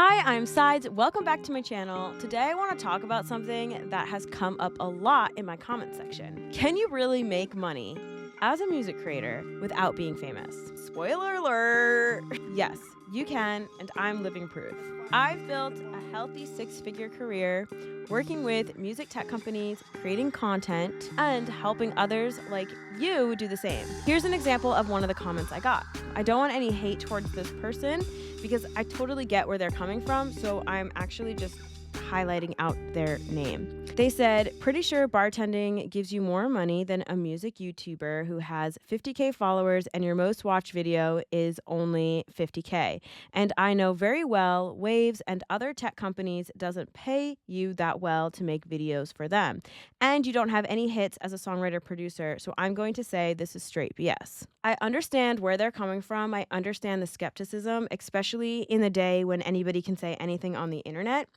Hi, I'm Sides. Welcome back to my channel. Today I want to talk about something that has come up a lot in my comment section. Can you really make money as a music creator without being famous? Spoiler alert! Yes, you can, and I'm living proof. I've built a healthy six-figure career working with music tech companies, creating content, and helping others like you do the same. Here's an example of one of the comments I got. I don't want any hate towards this person because I totally get where they're coming from, so I'm actually just highlighting out their name. They said, pretty sure bartending gives you more money than a music YouTuber who has 50K followers and your most watched video is only 50K. And I know very well Waves and other tech companies doesn't pay you that well to make videos for them. And you don't have any hits as a songwriter producer, so I'm going to say this is straight BS. I understand where they're coming from. I understand the skepticism, especially in the day when anybody can say anything on the internet.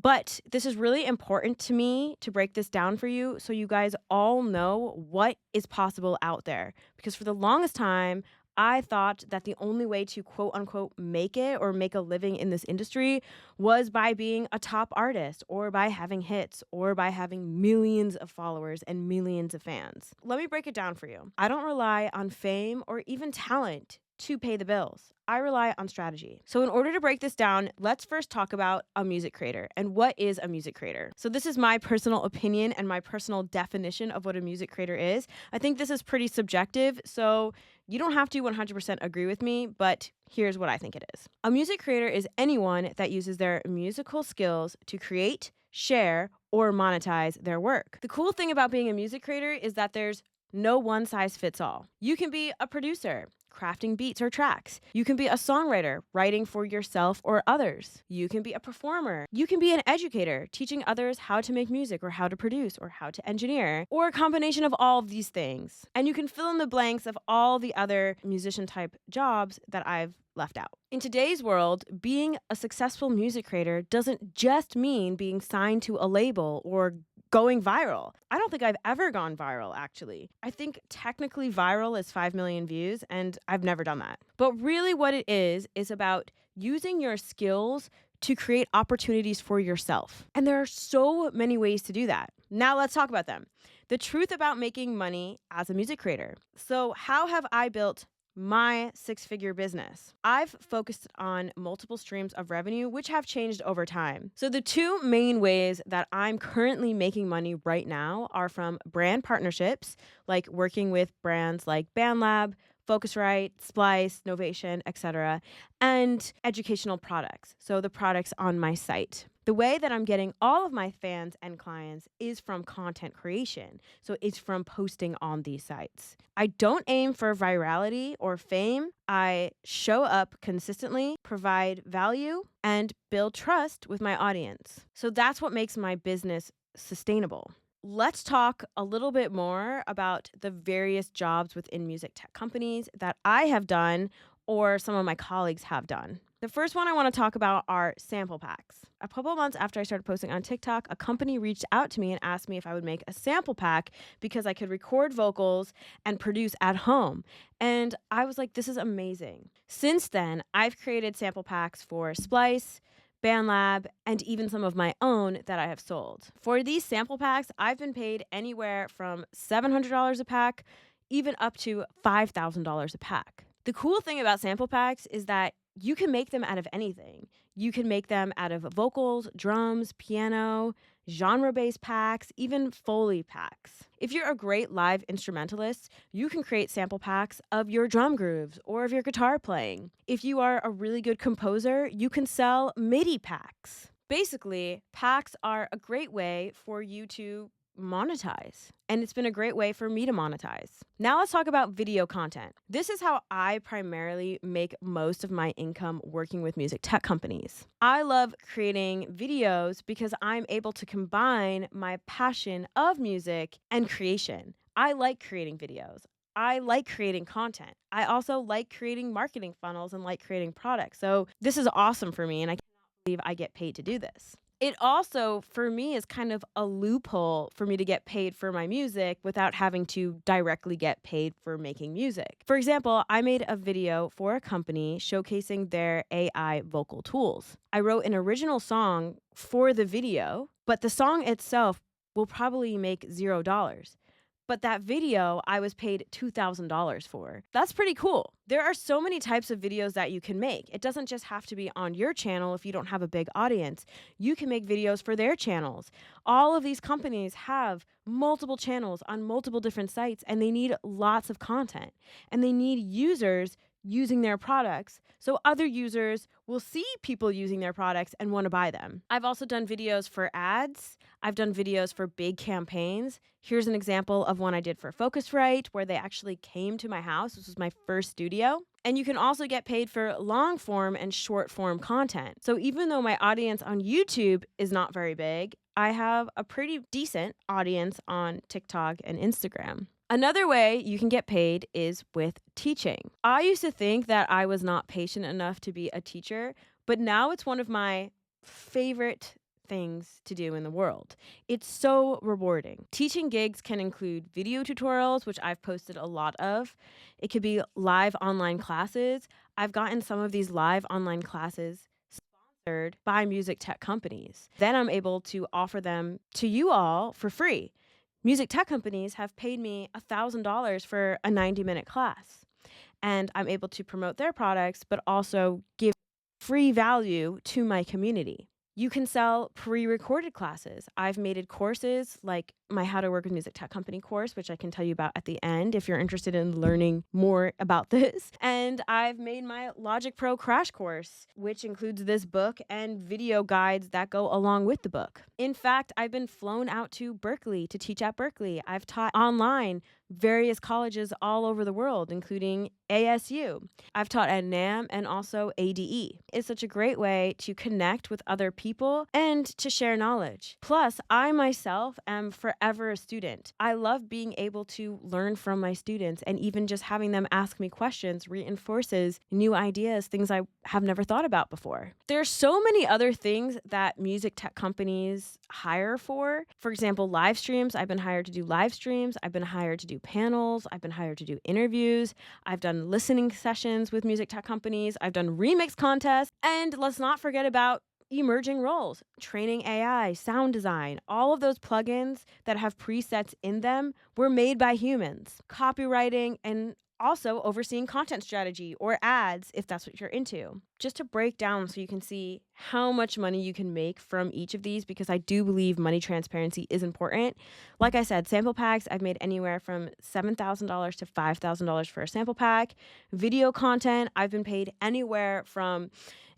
But this is really important to me to break this down for you so you guys all know what is possible out there. Because for the longest time, I thought that the only way to quote unquote make it or make a living in this industry was by being a top artist or by having hits or by having millions of followers and millions of fans. Let me break it down for you. I don't rely on fame or even talent to pay the bills. I rely on strategy. So in order to break this down, let's first talk about a music creator and what is a music creator. So this is my personal opinion and my personal definition of what a music creator is. I think this is pretty subjective, so you don't have to 100% agree with me, but here's what I think it is. A music creator is anyone that uses their musical skills to create, share, or monetize their work. The cool thing about being a music creator is that there's no one size fits all. You can be a producer, crafting beats or tracks. You can be a songwriter, writing for yourself or others. You can be a performer. You can be an educator, teaching others how to make music or how to produce or how to engineer, or a combination of all of these things. And you can fill in the blanks of all the other musician type jobs that I've left out. In today's world, being a successful music creator doesn't just mean being signed to a label or going viral. I don't think I've ever gone viral, actually. I think technically viral is 5 million views, and I've never done that. But really what it is about using your skills to create opportunities for yourself. And there are so many ways to do that. Now let's talk about them. The truth about making money as a music creator. So how have I built my six-figure business? I've focused on multiple streams of revenue, which have changed over time. So the two main ways that I'm currently making money right now are from brand partnerships, like working with brands like BandLab, Focusrite, Splice, Novation, etc., and educational products, so the products on my site. The way that I'm getting all of my fans and clients is from content creation. So it's from posting on these sites. I don't aim for virality or fame. I show up consistently, provide value, and build trust with my audience. So that's what makes my business sustainable. Let's talk a little bit more about the various jobs within music tech companies that I have done or some of my colleagues have done. The first one I want to talk about are sample packs. A couple months after I started posting on TikTok, a company reached out to me and asked me if I would make a sample pack because I could record vocals and produce at home. And I was like, this is amazing. Since then, I've created sample packs for Splice, BandLab, and even some of my own that I have sold. For these sample packs, I've been paid anywhere from $700 a pack, even up to $5,000 a pack. The cool thing about sample packs is that you can make them out of anything. You can make them out of vocals, drums, piano, genre-based packs, even Foley packs. If you're a great live instrumentalist, you can create sample packs of your drum grooves or of your guitar playing. If you are a really good composer, you can sell MIDI packs. Basically, packs are a great way for you to monetize. And it's been a great way for me to monetize. Now let's talk about video content. This is how I primarily make most of my income working with music tech companies. I love creating videos because I'm able to combine my passion of music and creation. I like creating videos. I like creating content. I also like creating marketing funnels and like creating products. So this is awesome for me, and I cannot believe I get paid to do this. It also, for me, is kind of a loophole for me to get paid for my music without having to directly get paid for making music. For example, I made a video for a company showcasing their AI vocal tools. I wrote an original song for the video, but the song itself will probably make $0. But that video I was paid $2,000 for. That's pretty cool. There are so many types of videos that you can make. It doesn't just have to be on your channel if you don't have a big audience. You can make videos for their channels. All of these companies have multiple channels on multiple different sites, and they need lots of content. And they need users using their products so other users will see people using their products and want to buy them. I've also done videos for ads. I've done videos for big campaigns. Here's an example of one I did for Focusrite, where they actually came to my house. This was my first studio. And you can also get paid for long form and short form content. So even though my audience on YouTube is not very big, I have a pretty decent audience on TikTok and Instagram. Another way you can get paid is with teaching. I used to think that I was not patient enough to be a teacher, but now it's one of my favorite things to do in the world. It's so rewarding. Teaching gigs can include video tutorials, which I've posted a lot of. It could be live online classes. I've gotten some of these live online classes sponsored by music tech companies. Then I'm able to offer them to you all for free. Music tech companies have paid me $1,000 for a 90-minute class. And I'm able to promote their products, but also give free value to my community. You can sell pre-recorded classes. I've made courses like my How to Work with Music Tech Company course, which I can tell you about at the end if you're interested in learning more about this. And I've made my Logic Pro crash course, which includes this book and video guides that go along with the book. In fact, I've been flown out to Berkeley to teach at Berkeley. I've taught online various colleges all over the world, including ASU. I've taught at NAM and also ADE. It's such a great way to connect with other people and to share knowledge. Plus, I myself am forever a student. I love being able to learn from my students, and even just having them ask me questions reinforces new ideas, things I have never thought about before. There's so many other things that music tech companies hire for. For example, live streams. I've been hired to do live streams. I've been hired to do panels. I've been hired to do interviews. I've done listening sessions with music tech companies. I've done remix contests. And let's not forget about emerging roles, training AI, sound design. All of those plugins that have presets in them were made by humans. Copywriting and also overseeing content strategy or ads, if that's what you're into. Just to break down so you can see how much money you can make from each of these, because I do believe money transparency is important. Like I said, sample packs, I've made anywhere from $7,000 to $5,000 for a sample pack. Video content, I've been paid anywhere from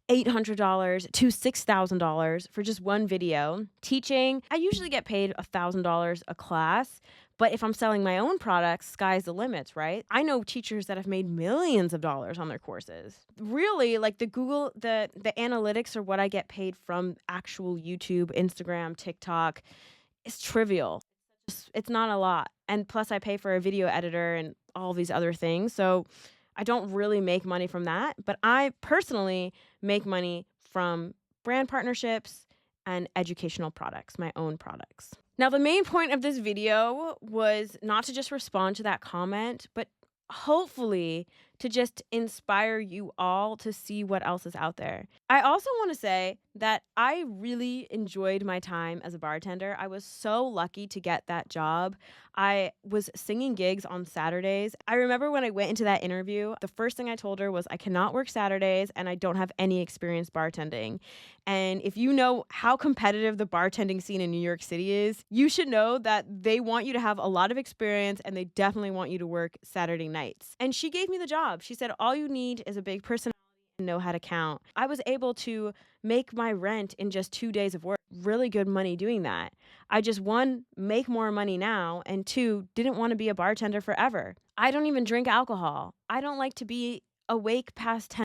$800 to $6,000 for just one video. Teaching, I usually get paid $1,000 a class. But if I'm selling my own products, sky's the limits, right? I know teachers that have made millions of dollars on their courses. Really, like the analytics are what I get paid from actual YouTube, Instagram, TikTok. It's trivial. It's not a lot. And plus I pay for a video editor and all these other things. So I don't really make money from that. But I personally make money from brand partnerships and educational products, my own products. Now, the main point of this video was not to just respond to that comment, but hopefully to just inspire you all to see what else is out there. I also want to say that I really enjoyed my time as a bartender. I was so lucky to get that job. I was singing gigs on Saturdays. I remember when I went into that interview, the first thing I told her was I cannot work Saturdays and I don't have any experience bartending. And if you know how competitive the bartending scene in New York City is, you should know that they want you to have a lot of experience and they definitely want you to work Saturday nights. And she gave me the job. She said, all you need is a big personality and know how to count. I was able to make my rent in just 2 days of work. Really good money doing that. I just, one, make more money now, and two, didn't want to be a bartender forever. I don't even drink alcohol. I don't like to be awake past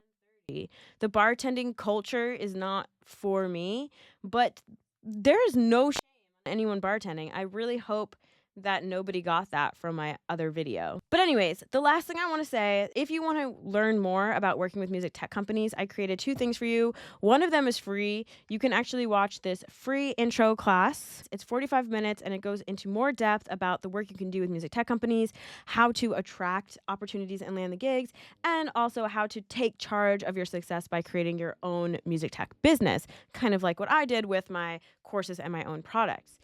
10:30. The bartending culture is not for me, but there is no shame on anyone bartending. I really hope that nobody got that from my other video. But anyways, the last thing I want to say, if you want to learn more about working with music tech companies, I created 2 things for you. One of them is free. You can actually watch this free intro class. It's 45 minutes and it goes into more depth about the work you can do with music tech companies, how to attract opportunities and land the gigs, and also how to take charge of your success by creating your own music tech business, kind of like what I did with my courses and my own products.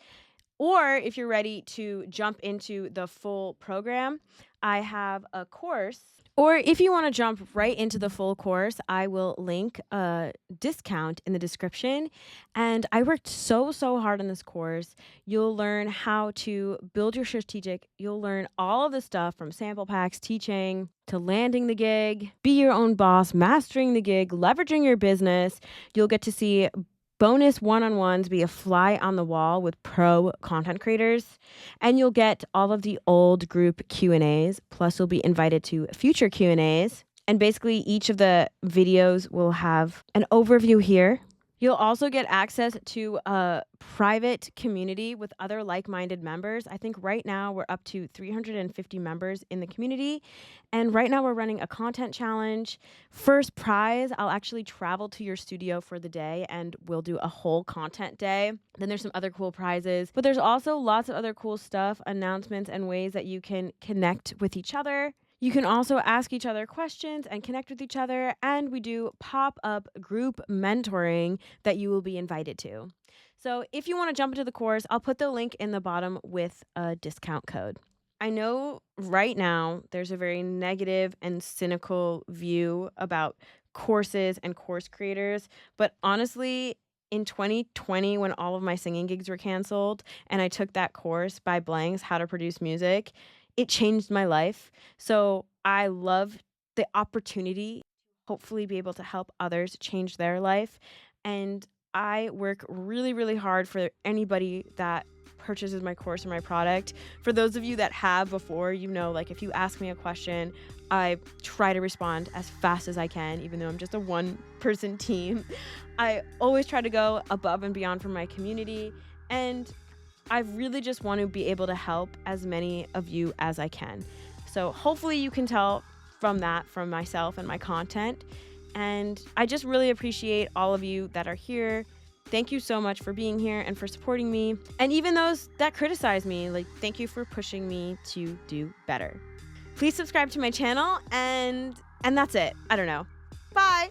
Or if you're ready to jump into the full program, I have a course. Or if you want to jump right into the full course, I will link a discount in the description. And I worked so hard on this course. You'll learn how to build your strategic. You'll learn all of the stuff from sample packs, teaching, to landing the gig, be your own boss, mastering the gig, leveraging your business. You'll get to see bonus one-on-ones, be a fly on the wall with pro content creators, and you'll get all of the old group Q&As, plus you'll be invited to future Q&As. And basically each of the videos will have an overview here. You'll also get access to a private community with other like-minded members. I think right now we're up to 350 members in the community. And right now we're running a content challenge. First prize, I'll actually travel to your studio for the day and we'll do a whole content day. Then there's some other cool prizes, but there's also lots of other cool stuff, announcements, and ways that you can connect with each other. You can also ask each other questions and connect with each other, and we do pop-up group mentoring that you will be invited to. So if you want to jump into the course, I'll put the link in the bottom with a discount code. I know right now there's a very negative and cynical view about courses and course creators, but honestly, in 2020, when all of my singing gigs were canceled and I took that course by Blanks, How to Produce Music, it changed my life. So I love the opportunity to hopefully be able to help others change their life. And I work really hard for anybody that purchases my course or my product. For those of you that have before, you know, like if you ask me a question, I try to respond as fast as I can, even though I'm just a one-person team. I always try to go above and beyond for my community. And I really just want to be able to help as many of you as I can. So hopefully you can tell from that, from myself and my content. And I just really appreciate all of you that are here. Thank you so much for being here and for supporting me. And even those that criticize me, like, thank you for pushing me to do better. Please subscribe to my channel, and that's it. I don't know. Bye.